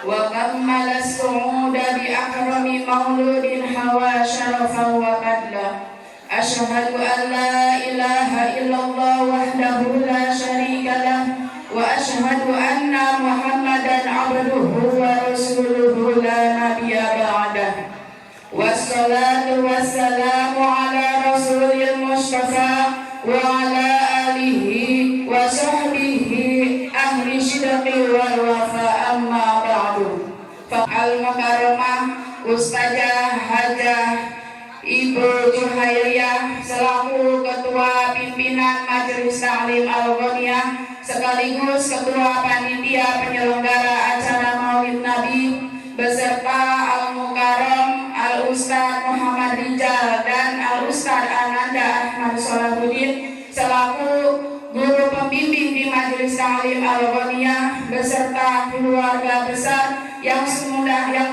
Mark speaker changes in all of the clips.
Speaker 1: وكمل الصعود بأكرم مولود هوى شرفا وفضلا أشهد أن لا إله إلا الله وحده لا شريك له وأشهد أن محمدا عبده ورسوله لا نبي بعده والصلاة والسلام على رسول المصطفى وعلى آله وصحبه أهل الصدق والوفاء أما بعد Al-Mukarramah Ustazah Hajah Ibu Juhairiyah selaku Ketua Pimpinan Majelis Ta'lim Al-Ghaniyah sekaligus Ketua Panitia Penyelenggara Acara Maulid Nabi beserta Al-Mukarram Al-Ustaz Muhammad Rijal dan Al-Ustaz Ananda Ahmad Salahuddin selaku guru pembimbing di Majelis Ta'lim Al-Ghaniyah beserta keluarga besar yang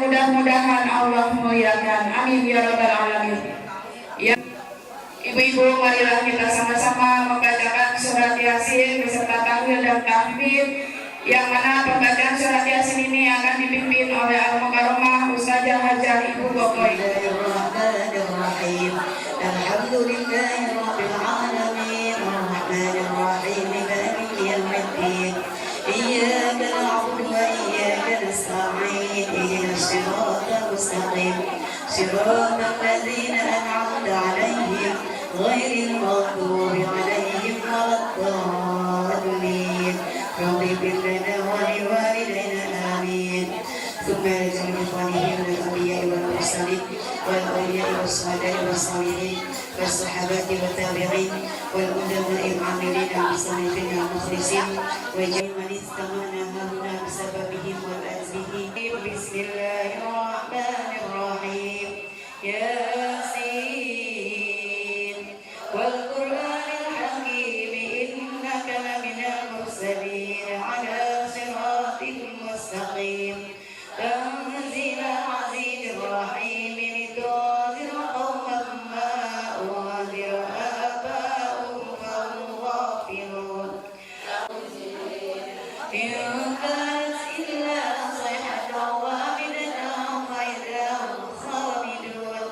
Speaker 1: mudah-mudahan Allah muliakan. Amin ya rabbal alamin. Ya, ibu-ibu, marilah kita sama-sama membacakan surat Yasin beserta tahlil dan tahmid, yang mana pembacaan surat Yasin ini akan dipimpin oleh Al-Mukarramah Ustazah Hajah Ibu Bokoy.
Speaker 2: إياك نعبد وإياك نستعين اهدنا الصراط المستقيم صراط الذين أنعمت عليهم غير المغضوب عليهم ولا الضالين رب اغفر لنا ولوالدينا آمين ثم لجميع إخوانهم من الأنبياء والمرسلين والأولياء والصالحين والصالحين والصحابة والتابعين والعلماء العاملين المصنفين المخلصين وجميع من استمعنا هنا بسببهم وبأجلهم. بسم الله الرحمن الرحيم. ياسين والقرآن الحكيم إنك لمن المرسلين على صراط مستقيم تنزيل العزيز الرحيم لتنذر قوما ما أنذر آباؤهم فهم غافلون إن كانت إلا صيحة واحدة فإذا هم خامدون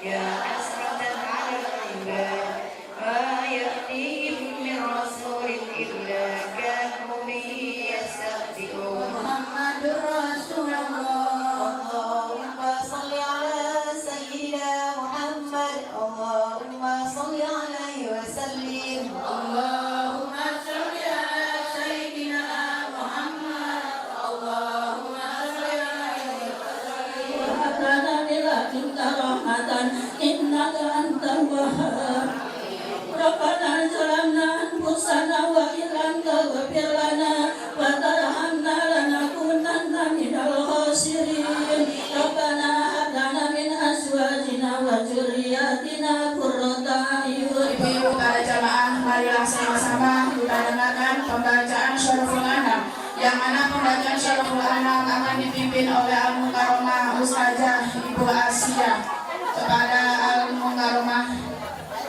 Speaker 2: يا حسرة على العباد ما يأتيهم من رسول إلا كانوا به يستهزئون محمد رسول الله اللهم صل على سيدنا محمد اللهم صل عليه وسلم اللهم صل على سيدنا محمد اللهم صل عليه وسلم
Speaker 3: وهب لنا من لدنك رحمة إنك أنت الوهاب ربنا ظلمنا أنفسنا وإن لم تغفر لنا وترحمنا لنكونن من الخاسرين ربنا هب لنا من أزواجنا وذرياتنا قرة أعين.
Speaker 1: Ibu-ibu para jamaah, marilah sama-sama kita dengarkan pembacaan Syaraful Anam, yang mana pembacaan Syaraful Anam akan dipimpin oleh Al-Mukarramah Ustazah Ibu Asia kepada Al-Mukarramah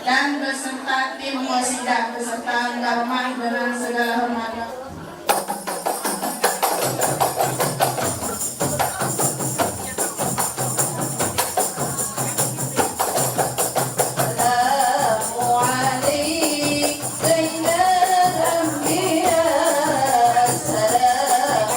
Speaker 1: dan beserta tim Qasidah beserta Al-Mukarramah dengan segala hormatnya.
Speaker 2: السلام عليك سيد الأنبياء السلام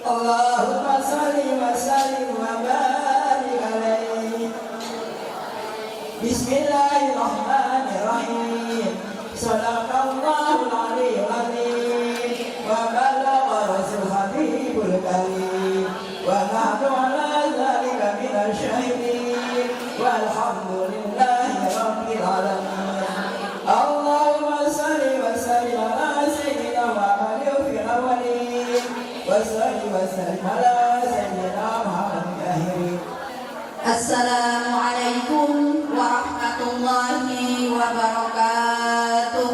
Speaker 3: Allahumma salli wa sallim wa barik alaihi. Bismillahirrahmanirrahim. Sadaqallahul aliyyul azim wa balagha rasul habibul karim wa nahnu ala dzalika minasy syahidin walhamdulillahi rabbil alamin. Allahumma salli wa sallim ala sayyidina Muhammadin fil awwalin wa salli wa sallim ala sayyidina Muhammadin akhirin.
Speaker 2: Assalamualaikum warahmatullahi wabarakatuh.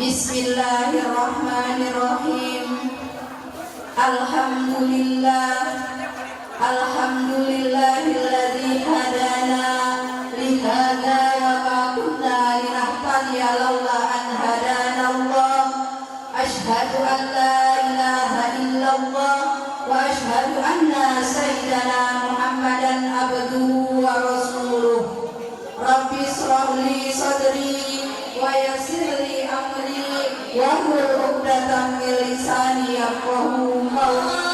Speaker 2: Bismillahirrahmanirrahim. Alhamdulillahilladzi hadana lihada wa ma kunna linahtadiya laula an hadana Allah. Ashhadu an la ilaha illallah wa ashhadu anna sayyidana Muhammadan abduhu wa rasuluh. Rabbi shrah li sadri wa yassir li amri wahlul 'uqdatam min lisani yafqahu qawli.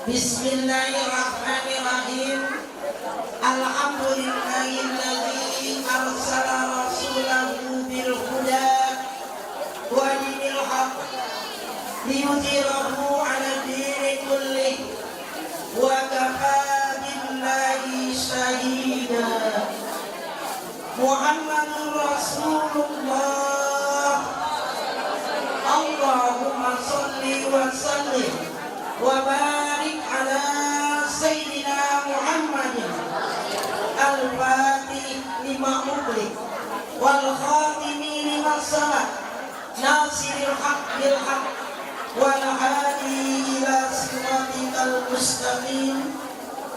Speaker 3: Bismillahirrahmanirrahim. Alhamdulillahilladzi arsala rasulahu bil huda wa dinil haqq liyudhhirahu 'ala dini kullih wa kafaa billahi shahida. Muhammadur Rasulullah. Allahumma shalli wa sallim wa barik ala sayyidina Muhammadin al-fatih lima ughliq wal khatimi lima sabaq nasiril haqq bil haqq wal hadi ila siratikal mustaqim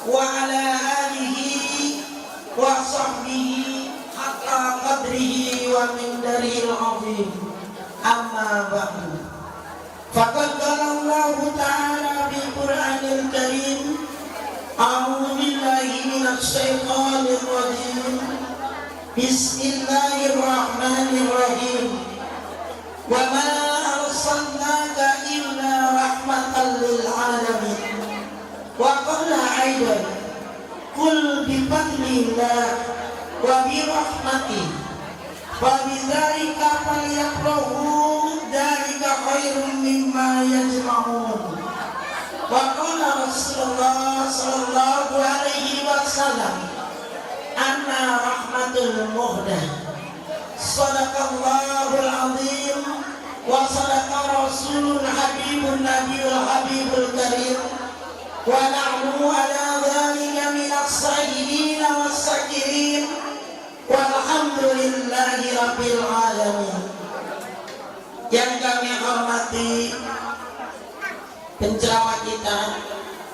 Speaker 3: wa ala alihi wa sahbihi haqqa qadrihi wa mindaril azim. Amma ba'du. Faqad qala Allah ta'ala bil Qur'anil Karim, a'udzu billahi minasy syaithanir rajim. Bismillahirrahmanirrahim. Wa ma arsalnaka illa rahmatan lil alamin. Wa qala aidan, qul bi fadlillah wa bi rahmatihi fa bidzalika falyafrahu dzalika khairum mimma yajma'un. Wa qala Rasulullah sallallahu alaihi wasallam, anna rahmatul muhdah. Sadaqallahul azim wa sadaqa rasulul habibun nabiyul habibul karim wa na'nu ala dhalika minas sayyidin was sakirin walhamdulillahi rabbil alamin. Yang kami hormati penceramah kita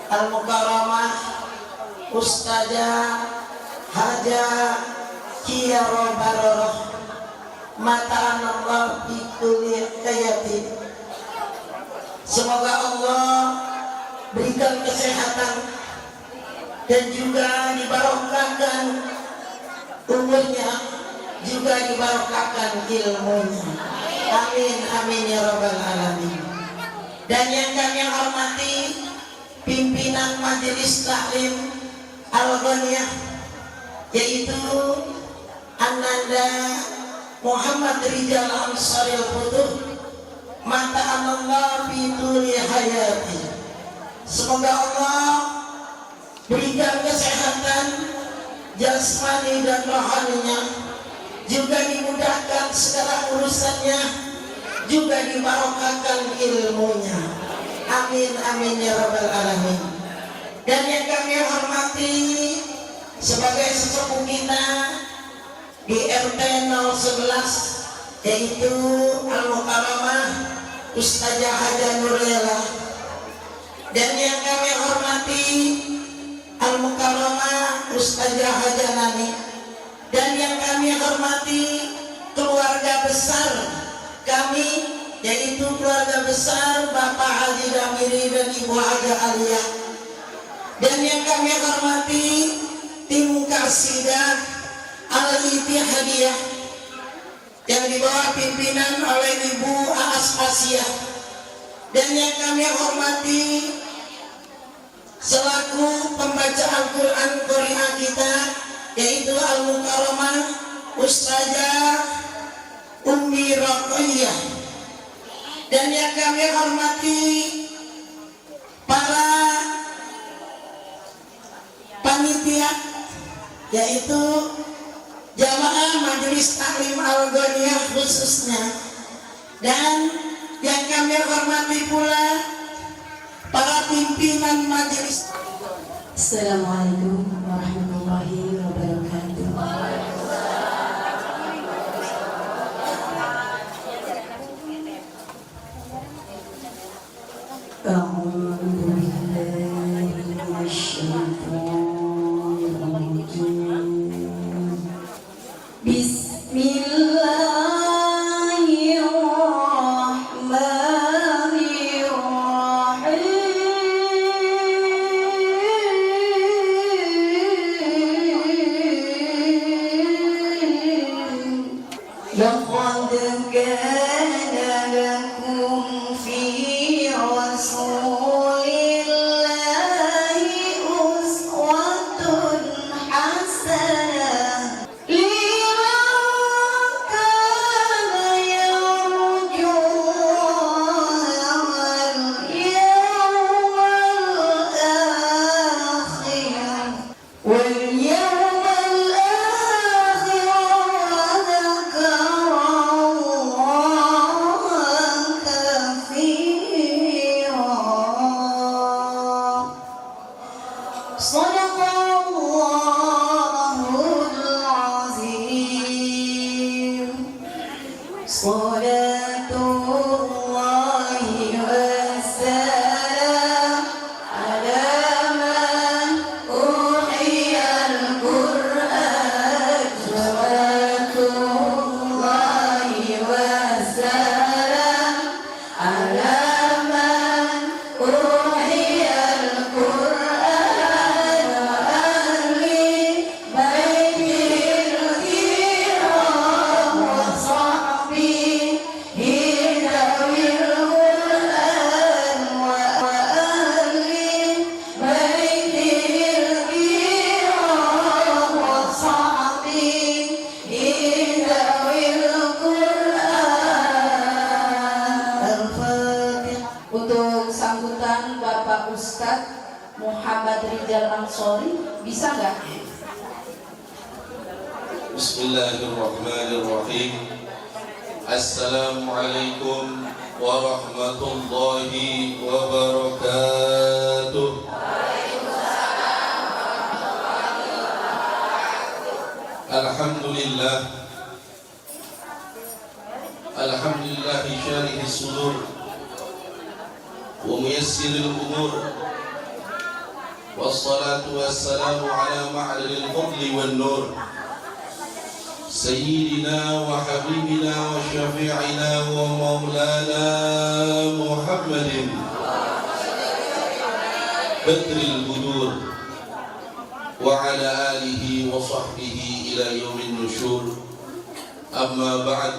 Speaker 3: Al-Mukarramah Ustazah Hajah Kiaro Baroroh Mata Allah fi kulli hayatin. Semoga Allah berikan kesehatan dan juga dibarokahkan umurnya, juga dibarokahkan ilmunya. Amin amin ya rabbal alamin. Dan yang kami hormati pimpinan Majelis Taklim Al-Ghaniyah, yaitu Ananda Muhammad Rijal Ansaril Futuh, mata Allah fi tuli hayati. Semoga Allah berikan kesehatan jasmani dan rohaninya, juga dimudahkan segala urusannya, juga dibarokahkan ilmunya. Amin amin ya rabbal alamin. Dan yang kami hormati sebagai sesepuh kita di RT 011, yaitu Al-Mukarramah Ustazah Hajah Nurlela. Dan yang kami hormati Al-Mukarramah Ustazah Hajah Nani. Dan yang kami hormati keluarga besar kami, yaitu keluarga besar Bapak Haji Damiri dan Ibu Haja Aliyah. Dan yang kami hormati tim Kasidah Al-Ittihadiyah yang dibawa pimpinan oleh Ibu Aas Asiah. Dan yang kami hormati selaku pembaca Al-Quran Korea kita, yaitu Al-Mukarramah Ustazah Ummi Roqayyah. Dan yang kami hormati para panitia, yaitu jamaah Majelis Taklim Al-Ghaniyah khususnya. Dan yang kami hormati pula para pimpinan majelis.
Speaker 2: Assalamualaikum warahmatullahi wabarakatuh. لقد كان لكم في رسول الله أسوة حسنة لمن كان يرجو الله واليوم الآخر واليوم الآخر وذكر الله كثيرا. صدق الله العظيم. صلاة الله والسلام على من أوحي القرآن. صلاة الله والسلام على من أوحي القرآن وأهل بيته الكرام وصحبه ذوي القرآن وأهل بيته الكرام وصحبه ذوي القرآن. Al-Fatihah. Untuk sambutan Bapak Ustadz Muhammad Rijal Ansori, bisa nggak?
Speaker 4: Bismillahirrahmanirrahim. Assalamualaikum warahmatullahi wabarakatuh. Alhamdulillah. Alhamdulillah syarih sudur wa muyassiril umur. Wassalatu wassalamu ala ma'adil fadli wan nur. سيدنا وحبيبنا وشفيعنا ومولانا محمد بدر البدور وعلى آله وصحبه إلى يوم النشور. أما بعد,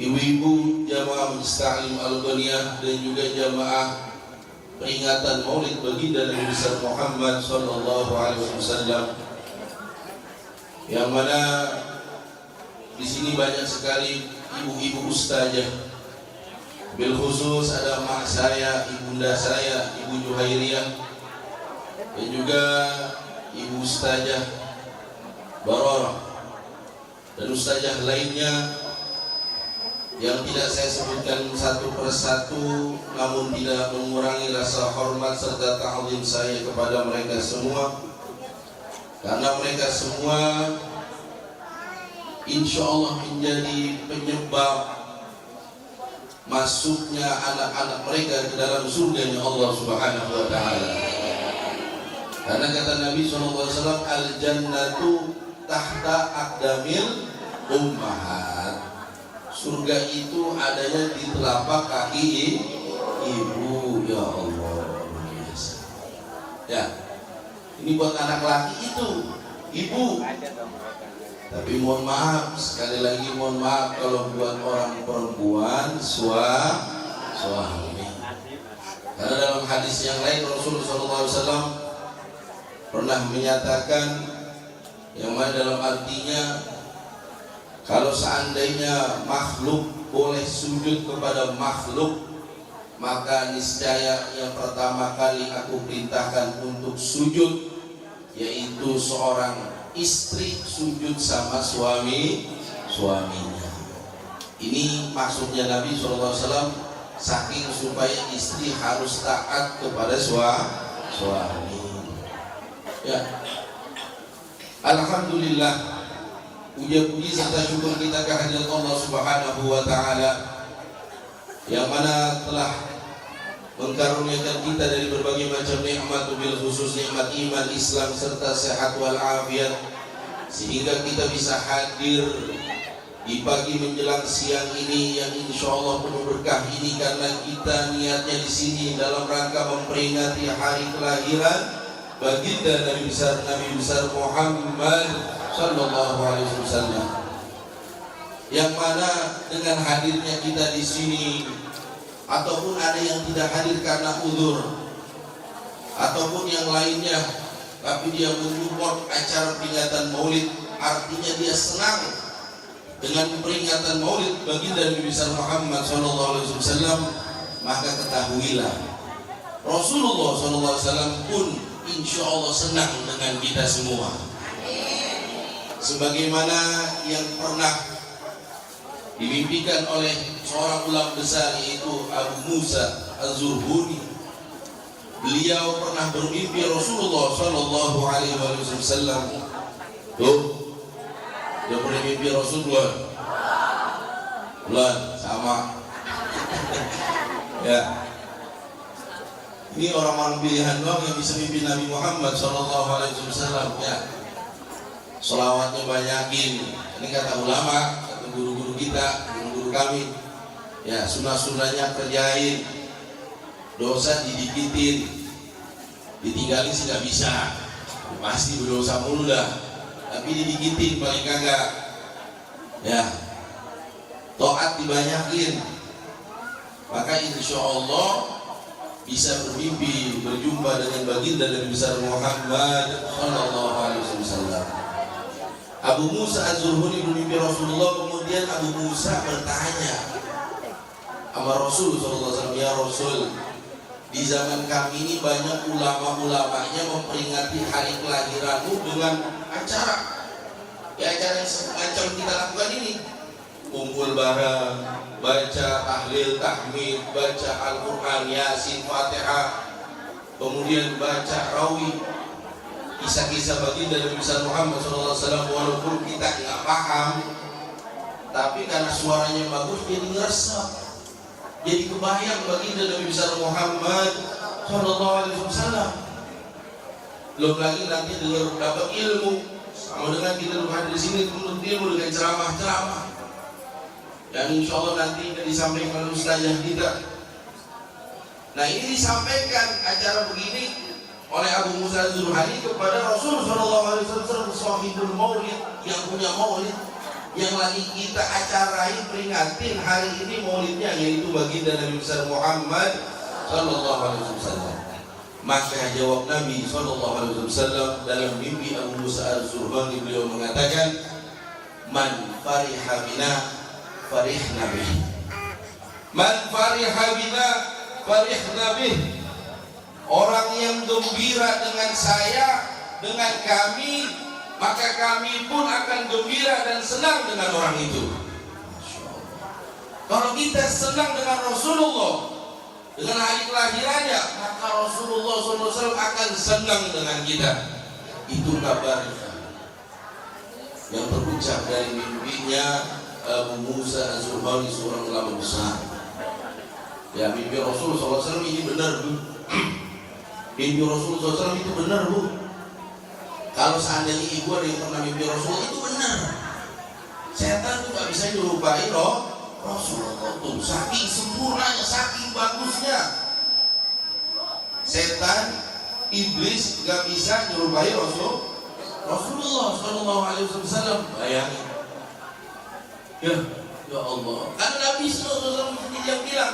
Speaker 4: ibu-ibu jamaah Musta'lim Al-Ghaniyah dan juga jamaah peringatan Maulid Baginda Nabi besar Muhammad sallallahu alaihi wasallam, yang mana di sini banyak sekali ibu-ibu ustazah. Bil khusus ada mak saya, ibunda saya, Ibu Juhairiyah, dan juga ibu ustazah Barorah dan ustazah lainnya yang tidak saya sebutkan satu persatu, namun tidak mengurangi rasa hormat serta ta'zim saya kepada mereka semua, karena mereka semua insya Allah menjadi penyebab masuknya anak-anak mereka ke dalam surganya Allah Subhanahu wa Ta'ala. Karena kata Nabi SAW, al-jannatu tahta aqdamil ummahat. Surga itu adanya di telapak kaki ibu. Ya Allah, biasa. Ya, ini buat anak laki itu ibu. Tapi mohon maaf, sekali lagi mohon maaf kalau buat orang perempuan suami. Karena dalam hadis yang lain Rasulullah SAW pernah menyatakan, yang mana dalam artinya, kalau seandainya makhluk boleh sujud kepada makhluk, maka niscaya yang pertama kali aku perintahkan untuk sujud yaitu seorang istri sujud sama suaminya. Ini maksudnya Nabi SAW, saking supaya istri harus taat kepada suami. Ya, alhamdulillah, puja-puji serta syukur kita kehadirat Allah Subhanahu wa Ta'ala, yang mana telah mengkaruniakan kita dari berbagai macam nikmat, bil khusus nikmat iman, Islam serta sehat wal afiat, sehingga kita bisa hadir di pagi menjelang siang ini yang insya Allah penuh berkah ini, karena kita niatnya di sini dalam rangka memperingati hari kelahiran baginda Nabi besar Muhammad sallallahu alaihi wasallam, yang mana dengan hadirnya kita di sini, ataupun ada yang tidak hadir karena udzur ataupun yang lainnya, tapi dia mensupport acara peringatan Maulid, artinya dia senang dengan peringatan Maulid baginda Nabi besar Muhammad sallallahu alaihi wasallam, maka ketahuilah Rasulullah sallallahu alaihi wasallam pun insya Allah senang dengan kita semua. Sebagaimana yang pernah dimimpikan oleh seorang ulama besar yaitu Abu Musa Az-Zurhuni. Beliau pernah bermimpi Rasulullah sallallahu alaihi wasallam. Tuh, dia pernah mimpi Rasulullah. Bulan sama. Ya. Ini orang-orang pilihan doang yang bisa mimpi Nabi Muhammad sallallahu alaihi wasallam. Ya. Selawatnya banyakin. Ini kata ulama, guru-guru kita, guru-guru kami, ya sunnah-sunnahnya kerjain, dosa didikitin, ditinggalin sih nggak bisa, pasti berdosa mulu dah, tapi didikitin paling kagak, ya taat dibanyakin, maka insya Allah bisa bermimpi berjumpa dengan baginda Nabi besar Muhammad sallallahu alaihi wasallam. Abu Musa Az-Zurhuni bermimpi Rasulullah, kemudian Abu Musa bertanya sama Rasul sallallahu alaihi wasallam, ya Rasul, di zaman kami ini banyak ulama-ulamanya memperingati hari kelahiranmu dengan acara. Ya acara yang semacam kita lakukan ini, kumpul bareng, baca tahlil, tahmid, baca Al-Quran, Yasin, Fatihah, kemudian baca rawi, kisah-kisah baginda Nabi Muhammad SAW. Walaupun kita nggak paham, tapi karena suaranya bagus jadi ngeresep, jadi kebayang baginda Nabi Muhammad SAW. Belum lagi nanti dengar dapat ilmu, sama dengan kita hadir di sini menuntut ilmu dengan ceramah-ceramah yang insya Allah nanti disampaikan oleh ustazah kita. Nah ini disampaikan acara begini oleh Abu Musa Az-Zurhani kepada Rasul SAW, Sahibul Maulid, yang punya maulid, yang lagi kita acarain peringatin hari ini maulidnya, yaitu baginda Nabi Muhammad SAW. Maka jawab Nabi SAW dalam mimpi Abu Musa Az-Zurhani, beliau mengatakan, man fariha bina farihna bih, man fariha bina farihna bih. Orang yang gembira dengan saya, dengan kami, maka kami pun akan gembira dan senang dengan orang itu. Kalau kita senang dengan Rasulullah, dengan hari kelahirannya, maka Rasulullah SAW akan senang dengan kita. Itu kabarnya yang terucap dari mimpinya Abu Musa Az-Zurhani, seorang ulama besar. Ya, mimpi Rasulullah SAW ini benar, Bu. Mimpi Rasulullah SAW itu benar, Bu. Kalau seandainya ibu ada yang pernah mimpi Rasulullah, itu benar. Setan itu gak bisa nyerupai Rasulullah tuh, saking sempurnanya, saking bagusnya. Setan, iblis gak bisa nyerupai Rasulullah SAW. Bayangin. Ya Allah. Karena Nabi SAW sendiri yang bilang,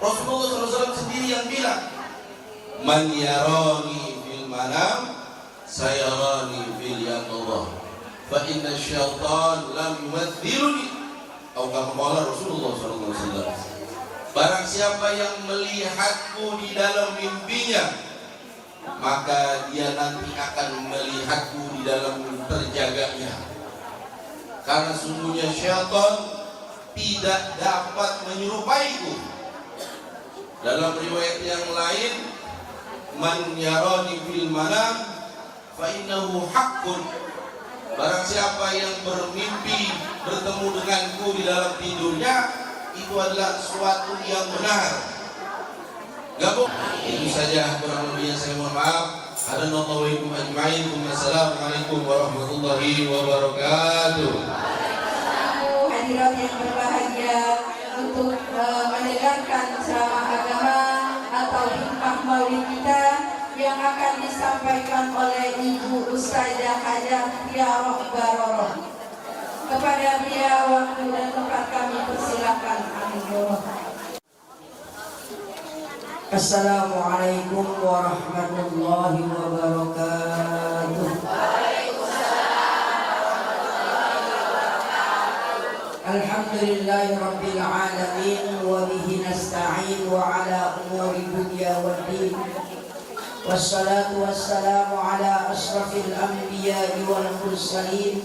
Speaker 4: Rasulullah SAW sendiri yang bilang, man yarani fil manam sayarani fil yaqظah, fa inna syaitan lam yumathiluni. Atau kata Rasulullah SAW, barang siapa yang melihatku di dalam mimpinya, maka dia nanti akan melihatku di dalam terjaganya. Karena sungguhnya syaitan tidak dapat menyerupaiku. Dalam riwayat yang lain, man yarani fil manam fa innahu haqqun. Barang siapa yang bermimpi bertemu denganku di dalam tidurnya, itu adalah sesuatu yang benar. Gabung. Itu saja, kurang lebihnya saya mohon maaf. Hadanallahu wa iyyakum ajma'in. Wassalamualaikum warahmatullahi wabarakatuh.
Speaker 2: Hadirat yang berbahagia, untuk mendengarkan ceramah agama atau hikmah maulid kita yang akan disampaikan oleh Ibu Ustazah Hajah Tiaroh Baroroh. Kepada beliau waktu dan tempat kami persilakan. Amin. Assalamualaikum warahmatullahi wabarakatuh. Alhamdulillahi rabbil alamin, wa bihi nasta'in wa ala umuri dunya waddin. Wassalatu wassalamu ala asrafil anbiya'i wal mursalin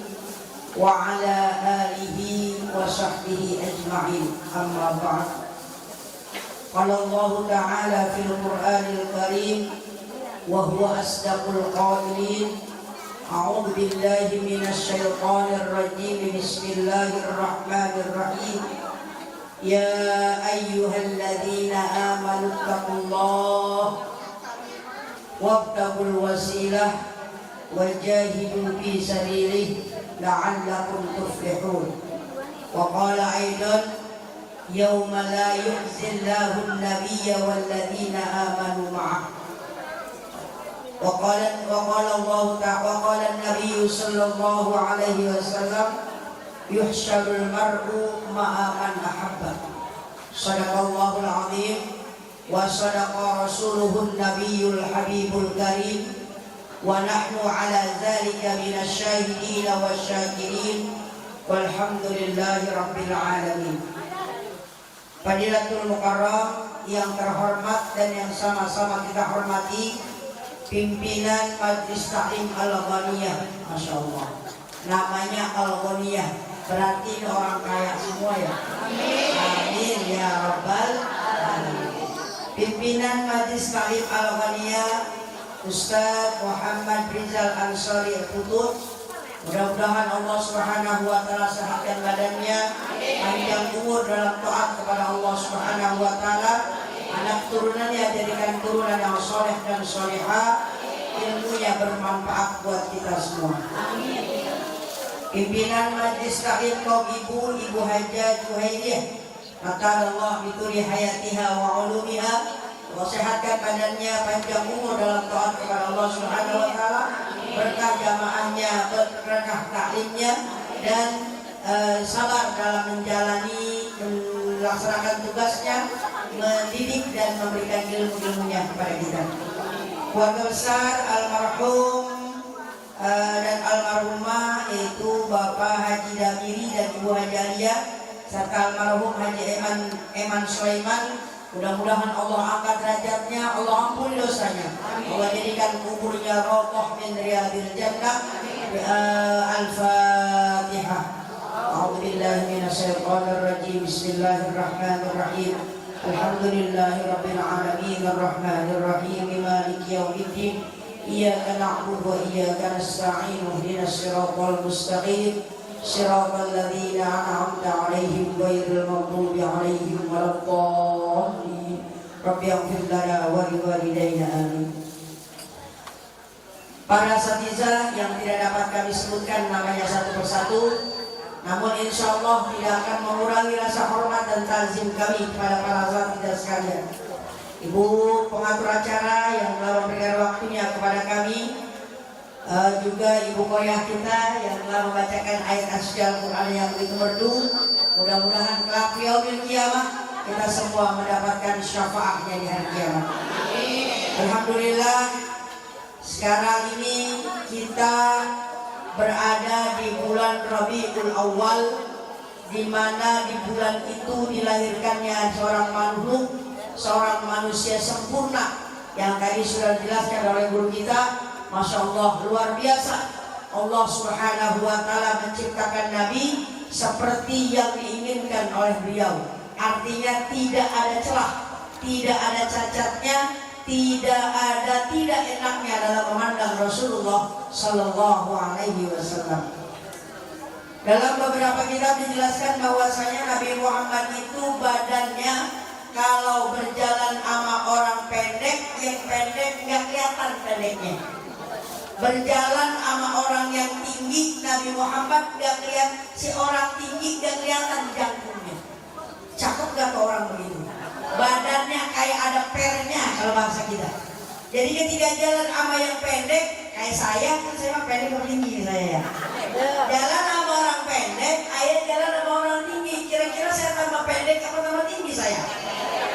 Speaker 2: wa ala alihi wa sahbihi ajma'in. Amma ba'd. Qala Allah Ta'ala fil Qur'anil Karim wa huwa asdaqul qailin. A'udzu billahi minasy syaithanir rajim. Bismillahirrahmanirrahim. Ya ayyuhalladzina amanu taqullaha wabtagul wasilah wajahidu fi sabilihi la'allakum tuflihun. Wa qala aidan yawma la yukhzillahu an-nabiyya walladzina amanu ma'ah. Wa qala Allah ta'ala, wa qala an-nabiy sallallahu alaihi wasallam, yuhsyarul mar'u ma'a man ahabba. Shadaqallahul azim. Wa sadaqa rasuluhun nabiyul habibul karim. Wa nahnu ala dhalika minasyahidin wa syakirin. Walhamdulillahi rabbil alamin. Fadilatul Mukarram yang terhormat dan yang sama-sama kita hormati, pimpinan Majelis Taklim Al-Ghaniyah. Masya Allah, namanya Al-Ghaniyah, berarti ini orang kaya semua ya. Amin ya Rabbal Alamin. Pimpinan Majelis Taklim Al-Ghaniyah Ustaz Muhammad Rizal Ansari Putut, mudah-mudahan Allah Subhanahu wa taala sehatkan badannya, panjang umur dalam taat kepada Allah Subhanahu wa taala, anak turunannya jadikan turunan yang soleh dan solehah, ilmunya bermanfaat buat kita semua. Pimpinan Majelis Taklim kaum Ibu Hajah Juhairiyah, maka Allah bituri hayatiha wa ulumiha, Allah sehatkan badannya, panjang umur dalam taat kepada Allah Subhanahu wa taala, berkah jamaahnya, berkah taklimnya, dan sabar dalam melaksanakan tugasnya, mendidik dan memberikan ilmu-ilmunya kepada kita. Keluarga besar almarhum dan almarhumah yaitu Bapak Haji Damiri dan Ibu Haji Aliyah serta almarhum Haji Eman Sulaiman, mudah-mudahan Allah angkat derajatnya, Allah ampuni dosanya, Allah jadikan kuburnya rawdah min riyadil jannah. Al-Fatihah. A'udzubillahi minasyaitonir rajim. Bismillahirrahmanirrahim. Alhamdulillahirabbil alamin arrahmanir rahim maliki yaumiddin. Iyyaka na'budu wa iyyaka nasta'in. Ihdinas siratal mustaqim. Shiratal ladzina an'amta 'alaihim ghairil maghdubi 'alaihim waladdallin. Rabbi ighfir lana wa liwalidayna amin. Para asatizah yang tidak dapat kami sebutkan namanya satu persatu, namun insya Allah tidak akan mengurangi rasa hormat dan ta'zim kami kepada para asatizah sekalian. Ibu pengatur acara yang telah memberikan waktunya kepada kami, juga Ibu Koyah kita yang telah membacakan ayat asy-syal Quran yang begitu merdu. Mudah-mudahan kelak yaumil qiyamah kita semua mendapatkan syafaatnya di hari kiamat. Alhamdulillah, sekarang ini kita berada di bulan Rabiul Awal, di mana di bulan itu dilahirkannya seorang makhluk, seorang manusia sempurna yang tadi sudah dijelaskan oleh guru kita. Masya Allah, luar biasa. Allah Subhanahu wa taala menciptakan Nabi seperti yang diinginkan oleh beliau. Artinya tidak ada celah, tidak ada cacatnya, tidak enaknya dalam memandang Rasulullah Sallallahu Alaihi Wasallam. Dalam beberapa kitab dijelaskan bahwasanya Nabi Muhammad itu badannya kalau berjalan sama orang pendek, yang pendek nggak kelihatan pendeknya. Berjalan sama orang yang tinggi, Nabi Muhammad gak kelihatan, si orang tinggi gak kelihatan jantungnya. Cakep gak tuh orang begitu? Badannya kayak ada pernya kalau bahasa kita. Jadi ketika jalan sama yang pendek, kayak saya, kan saya mah pendek sama tinggi saya. Jalan sama orang pendek, ayah jalan sama orang tinggi. Kira-kira saya tambah pendek apa tambah tinggi saya?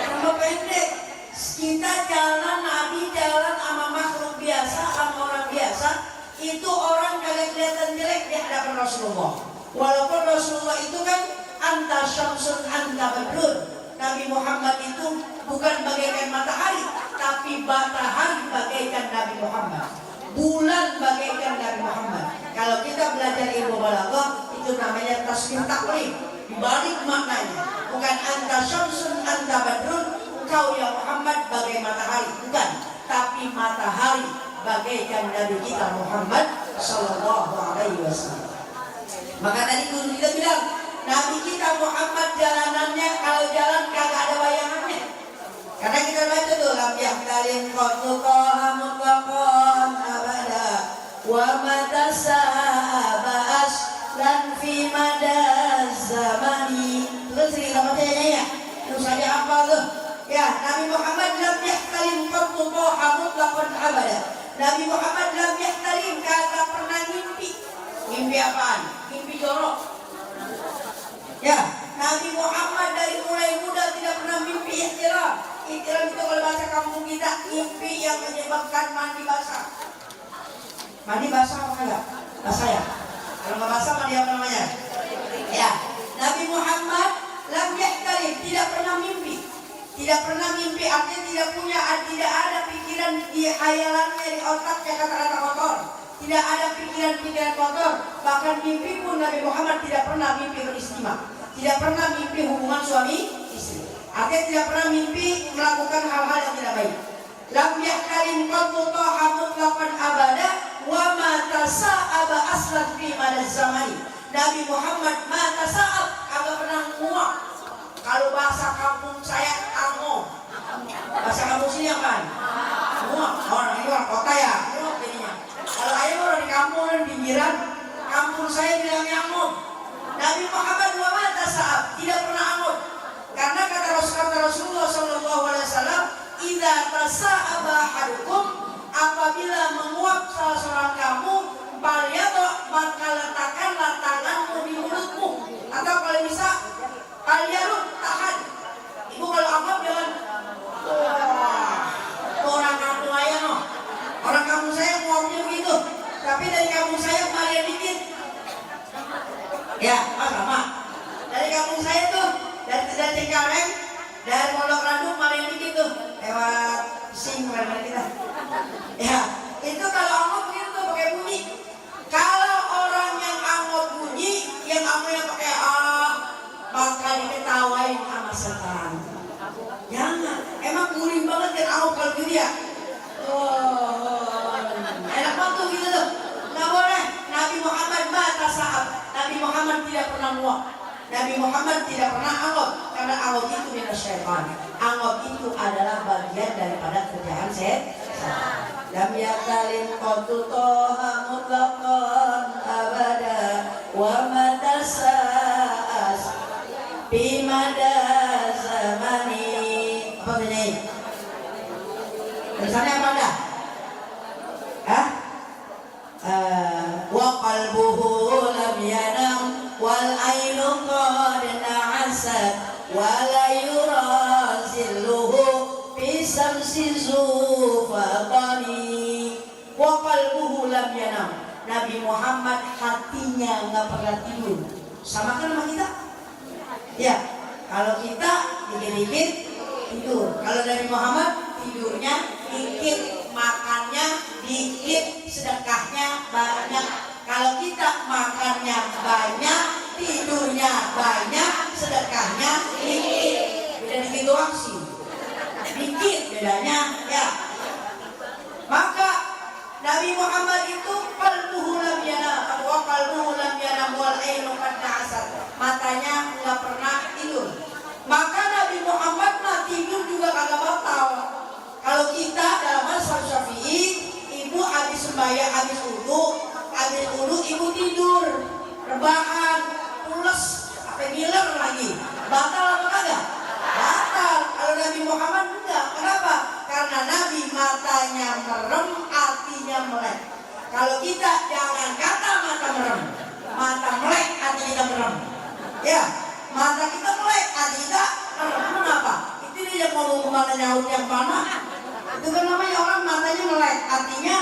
Speaker 2: Tambah pendek. Kita jalan, Nabi jalan sama makhluk biasa, sama orang biasa, itu orang kagak kelihatan jelek di hadapan Rasulullah. Walaupun Rasulullah itu kan anta syamsun anta badrun. Nabi Muhammad itu bukan bagaikan matahari, tapi matahari bagaikan Nabi Muhammad, bulan bagaikan Nabi Muhammad. Kalau kita belajar ilmu balaghah, itu namanya tasbih taklif, dibalik maknanya. Bukan anta syamsun anta badrun, engkau ya Muhammad bagai matahari, bukan, tapi matahari bagaikan Nabi kita Muhammad Sallallahu Alaihi Wasallam. Maka tadi guru kita bilang, Nabi kita Muhammad jalanannya kalau jalan kagak ada bayangannya. Karena kita baca tuh lam yahtalim qatu qaha mutlaqan abada wa matasabas dan fi madaz zamani. Terus cerita bacanya ya. Terus saja apa tuh? Ya, Nabi Muhammad lam yahtalim qatu qaha mutlaqan abada. Nabi Muhammad lam yahtalim, kagak pernah mimpi. Mimpi apaan? Mimpi jorok. Ya, Nabi Muhammad dari mulai muda tidak pernah mimpi ihtiram. Ihtiram itu kalau bahasa kampung kita, mimpi yang menyebabkan mandi basah. Mandi basah apa enggak? Basah ya? Kalau nggak basah mandi apa namanya? Ya, Nabi Muhammad lam yahtalim, tidak pernah mimpi. Tidak pernah mimpi, artinya tidak ada pikiran dia di hayalannya, di otaknya kata-kata kotor, tidak ada pikiran-pikiran kotor. Bahkan mimpi pun Nabi Muhammad tidak pernah mimpi beristimah, tidak pernah mimpi hubungan suami istri. Artinya tidak pernah mimpi melakukan hal-hal yang tidak baik. Lam yahtalim qattu ta'a mutlaqan abada wa ma tasa'aba aslan fi madaz zamani. Nabi Muhammad ma tasa'ab, kagak pernah muak. Kalau bahasa kampung saya ango. Bahasa kampung sini apa? Muak. Orang ini orang kota ya. Muak jadinya. Kalau ayah orang di kampung dan pinggiran, kampung saya bilangnya ango. Nabi Muhammad wa ma tasa'ab, tidak pernah ango. Karena kata Rasulullah SAW, idza tasa'aba ahadukum, apabila menguap salah seorang kamu, falyadha, maka letakkanlah tanganmu di mulutmu, atau kalau bisa falyarud, tahan. Ibu kalau anggap jangan orang kampung ayah no. Orang kampung saya nguapnya begitu, tapi dari kampung saya kemarin dikit. Ya, sama. Dari kampung saya tuh, dari Cengkareng, dari Pondok Randu kemarin dikit tuh, lewat sing kemarin kita. Ya, itu kalau anggot begitu tuh pakai bunyi. Kalau orang yang anggot bunyi, yang angotnya pakai maka diketawain sama setan. Jangan, emang guling banget kan anggot kalau gitu ya. Enak banget tuh gitu tuh. Nggak boleh. Nabi Muhammad mata saat. Nabi Muhammad tidak pernah muak. Nabi Muhammad tidak pernah anggot, karena anggot itu minas syaitan. Anggot itu adalah bagian daripada kerjaan setan. Lam yakalim qattu ta'a mutlaqan abada wa ma tasa'as bi madaz zamani. Apa ini? Tulisannya apa dah? Hah? Wa qalbuhu lam yanam wal ainu qad na'asat wa la yurazilluhu fi samsi zufatani wa qalbuhu lam yanam. Nabi Muhammad hatinya nggak pernah tidur. Sama kan sama kita? Ya, kalau kita dikit-dikit tidur. Kalau Nabi Muhammad tidurnya dikit, makannya dikit, sedekahnya banyak. Kalau kita makannya banyak, tidurnya banyak, sedekahnya dikit. Beda dikit doang sih. Dikit bedanya ya. Maka Nabi Muhammad itu qalbuhu lam yanam wa qalbuhu lam yanam wal ainu qad na'asat. Matanya enggak pernah tidur. Maka Nabi Muhammad mah tidur juga kagak batal. Kalau kita dalam mazhab Syafi'i, ibu habis sembahyang, habis wudu ibu tidur, rebahan, pules, sampai ngiler lagi. Batal apa kagak? Batal. Kalau Nabi Muhammad enggak. Kenapa? Karena Nabi matanya merem, hatinya melek. Kalau kita jangan kata mata merem, mata melek, hati kita merem. Ya, mata kita melek, hati kita merem. Kenapa? Itu dia ngomong kemana nyaut yang mana? Itu kan namanya orang matanya melek, hatinya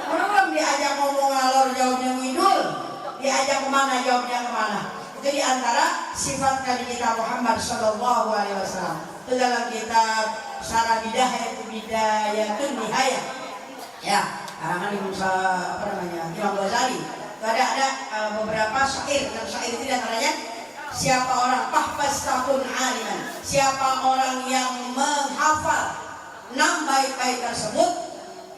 Speaker 2: merem. Diajak ngomong ngalor jawabnya ngidul, diajak kemana jawabnya kemana. Itu diantara sifat Nabi kita Muhammad Sallallahu Alaihi Wasallam. Itu dalam kitab Syarah Bidayah, Bidayatun Nihayah. Ya, karangan Imam Imam Ghazali. Itu ada beberapa syair. Dan syair itu diantaranya, siapa orang fahfaz takun aliman, siapa orang yang menghafal 6 bait-bait tersebut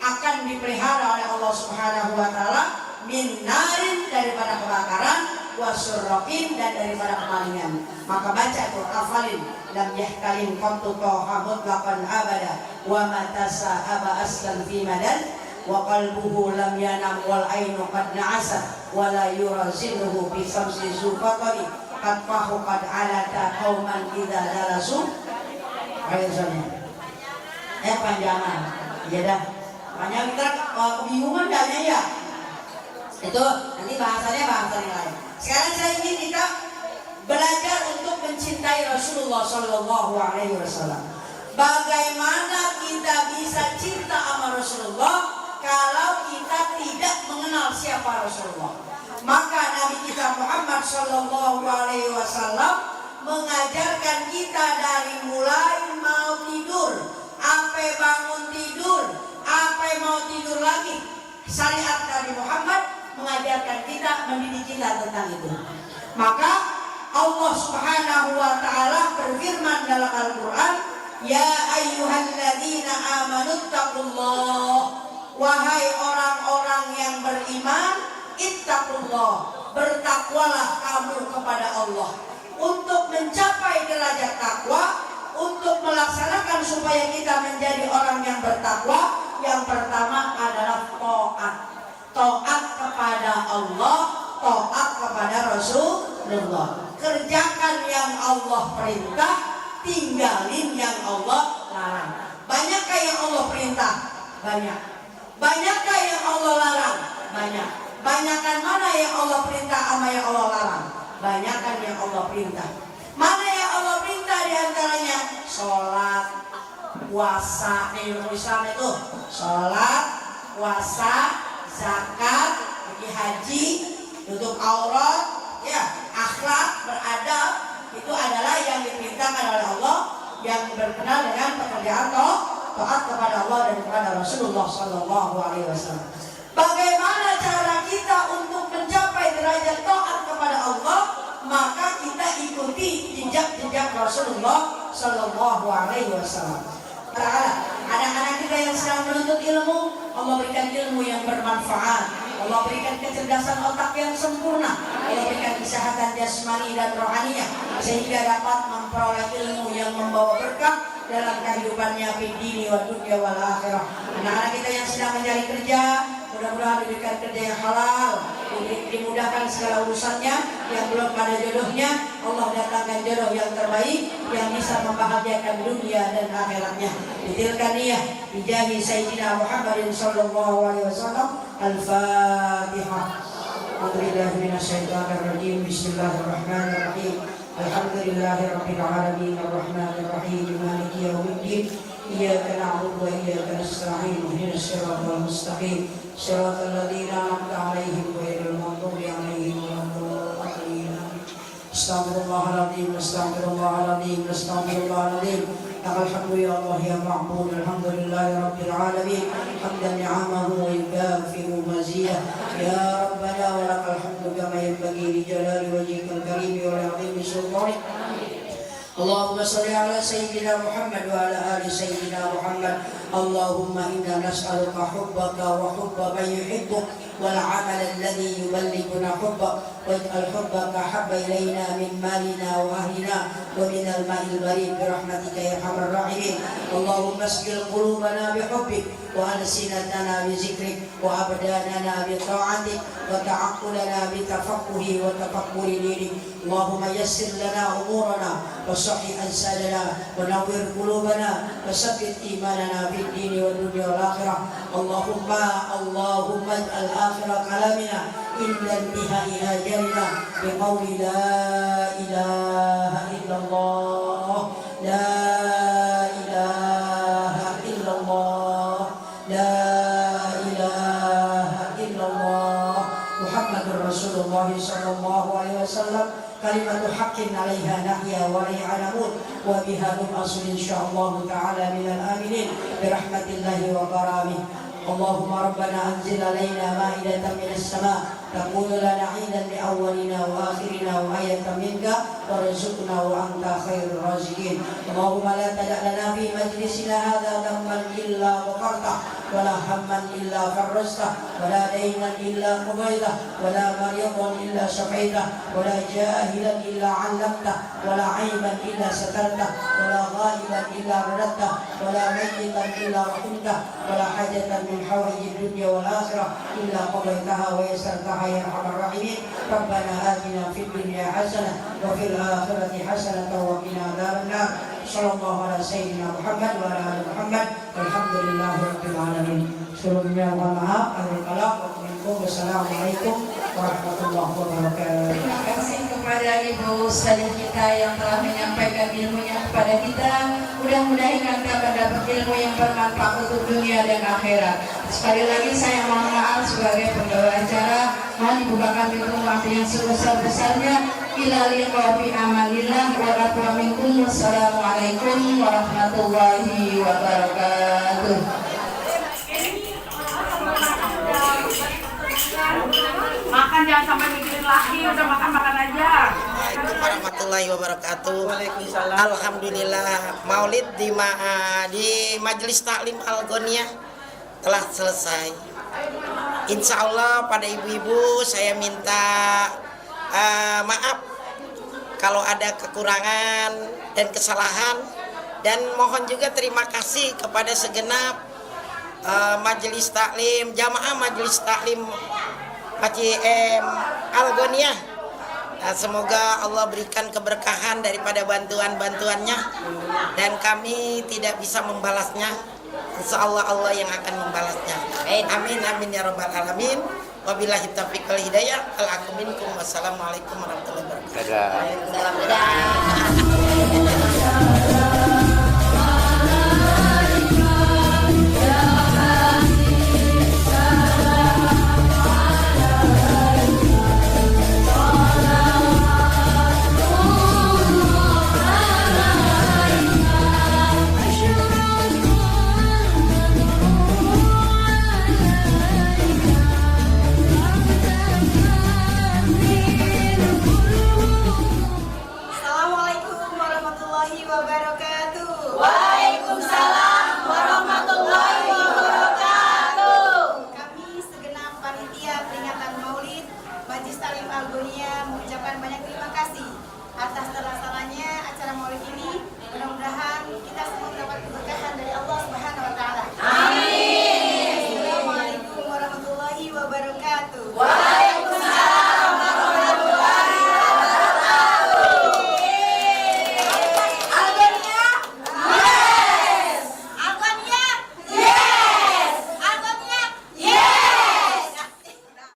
Speaker 2: akan dipelihara oleh Allah Subhanahu wa taala min narin, daripada kebakaran, wasurraqin, dan daripada kemalingan. Maka baca itu, hafalin. Lam yahtalim qattu ta'a mutlaqan abada wa ma tasa'aba aslan fi madan wa qalbuhu lam yanam wal ainu qad na'asat wa la yurazilluhu fi samsi zufatari qad fahu qad alata qauman idza dalasu. Panjangan. Iya dah. Makanya kita kebingungan dahnya ya. Itu nanti bahasanya bahasa yang lain. Sekarang saya ingin kita belajar untuk mencintai Rasulullah Sallallahu Alaihi Wasallam. Bagaimana kita bisa cinta sama Rasulullah kalau kita tidak mengenal siapa Rasulullah? Maka Nabi kita Muhammad Sallallahu Alaihi Wasallam mengajarkan kita dari mulai mau tidur, sampai bangun tidur, sampai syariat Nabi Muhammad mengajarkan kita, mendidik kita tentang itu. Maka Allah Subhanahu wa taala berfirman dalam Al-Qur'an, "Ya ayyuhalladzina amanu taqullah." Wahai orang-orang yang beriman, ittaqullah, bertakwalah kamu kepada Allah. Untuk mencapai derajat takwa, untuk melaksanakan supaya kita menjadi orang yang bertakwa, yang pertama adalah taat. Taat kepada Allah, taat kepada Rasulullah. Kerjakan yang Allah perintah, tinggalin yang Allah larang. Banyakkah yang Allah perintah? Banyak. Banyakkah yang Allah larang? Banyak. Banyakkan mana yang Allah perintah sama yang Allah larang? Banyakkan yang Allah perintah. Mana yang Allah perintah diantaranya? Sholat, puasa. Islam itu sholat, puasa, zakat, pergi haji, tutup aurat, ya, akhlak, beradab. Itu adalah yang diperintahkan oleh Allah, yang berkenaan dengan pekerjaan taat kepada Allah dan kepada Rasulullah SAW. Bagaimana cara kita untuk mencapai derajat taat kepada Allah? Maka kita ikuti jejak-jejak Rasulullah SAW. Anak-anak kita yang sedang menuntut ilmu, Allah berikan ilmu yang bermanfaat, Allah berikan kecerdasan otak yang sempurna, Allah berikan kesehatan jasmani dan rohaninya, sehingga dapat memperoleh ilmu yang membawa berkah dalam kehidupannya di dunia wa dunya wal akhirah. Anak-anak kita yang sedang mencari kerja, mudah-mudahan diberikan kerja yang halal, dimudahkan segala urusannya. Yang belum pada jodohnya, Allah datangkan jodoh yang terbaik yang bisa membahagiakan dunia dan akhiratnya. Ditilkan niyah bijahi Sayyidina Muhammadin sallallahu alaihi wasallam. Al-Fatihah. A'udzubillahi minasyaitonir rajim. Bismillahirrahmanirrahim. Alhamdulillahirabbil alamin arrahmanir rahim maliki yaumiddin. Iyyaka na'budu wa iyyaka nasta'in ihdinas siratal mustaqim siratal ladzina an'amta 'alaihim ghairil maghdubi 'alaihim waladdallin. Astaghfirullahaladzim, astaghfirullahaladzim, astaghfirullahaladzim. Alhamdulillah ya Allah ya ma'bud, alhamdulillahi rabbil alamin. Hamdan ni'amahu wa yukafiru maziyah. Ya Rabbana wa lakal hamdu kama yanbaghi li jalali wajhikal karim wa li 'azimi sultanik. Allahumma salli ala Sayyidina Muhammad wa ala ali Sayyidina Muhammad. Allahumma inna nas'aluka hubbaka wa hubba man yuhibbuk wal 'amal alladhi yuballighuna hubbak waj'al hubbaka habba ilayna min malina wa ahlina wa min al-ma'il barid bi rahmatika ya arhamar rahimin. Allahumma asqil qulubana bi hubbik wa alsinatana bi zikrik wa abdanana bi ta'atik wa ta'aqqulana bi tafaqquhi wa tafakkuri dinik. Allahumma yassir lana umurana wa sahih ansadana wa nawwir qulubana wa sabbit imanana fid dini wa dunya wal akhirah. Allahumma ij'al akhirah kalamina inna bihai ajalina biqawli la ilaha illallah, la ilaha illallah, la ilaha illallah Muhammadur Rasulullah sallallahu alaihi wasallam. Kalimatu haqqin 'alaiha nahya wa 'alaiha namut wa biha nub'asu insyaallah ta'ala minal aminin bi rahmatillahi wa karamih. Allahumma rabbana anzil alaina ma'idatan minas sama' taqulu lana 'idan li awwalina wa akhirina wa ayatan minka warzuqna wa anta khairur raziqin. Allahumma la tada' lana fi majlisina hadha dhamman illa ghafartah wa la hamman illa farajtah wa la daynan illa qadaytah wa la maridan illa shafaitah wa la jahilan illa 'allamtah wa la 'aiban illa satartah wa la ghaiban illa radadtah wa la mayyitan illa rahimtah wa la hajatan min hawaijid dunya wal akhirah illa qadaytaha wa yassartaha ya arhamar rahimin. Rabbana atina fid dunya hasanah wa fil akhirati hasanah wa qina adzabannar. Sallallahu ala sayyidina Muhammad wa ala ali Muhammad. Alhamdulillahi rabbil alamin. Sebelumnya mohon maaf, Wassalamualaikum warahmatullahi wabarakatuh.
Speaker 1: Terima kasih kepada Ibu Ustazah kita yang telah menyampaikan ilmunya kepada kita. Mudah-mudahan kita akan dapat ilmu yang bermanfaat untuk dunia dan akhirat. Sekali lagi saya mohon maaf sebagai pembawa acara. Mohon dibukakan pintu maaf yang sebesar-besarnya. Ila liqa fi amanillah wa aqwa minkum. Wassalamualaikum warahmatullahi wabarakatuh.
Speaker 5: makan jangan sampai mikirin laki, udah makan aja.
Speaker 3: Assalamualaikum warahmatullahi wabarakatuh. Alhamdulillah Maulid di Majelis Taklim Al-Ghaniyah telah selesai. Insya Allah pada ibu-ibu saya minta maaf kalau ada kekurangan dan kesalahan, dan mohon juga terima kasih kepada segenap Majelis Taklim, jamaah Majelis Taklim Al-Ghaniyah. Semoga Allah berikan keberkahan daripada bantuan-bantuannya, dan kami tidak bisa membalasnya. Insya Allah Allah yang akan membalasnya. Amin amin ya rabbal alamin. Wabillahi taufiq wal hidayah. Wassalamualaikum warahmatullahi wabarakatuh.
Speaker 6: Dadah.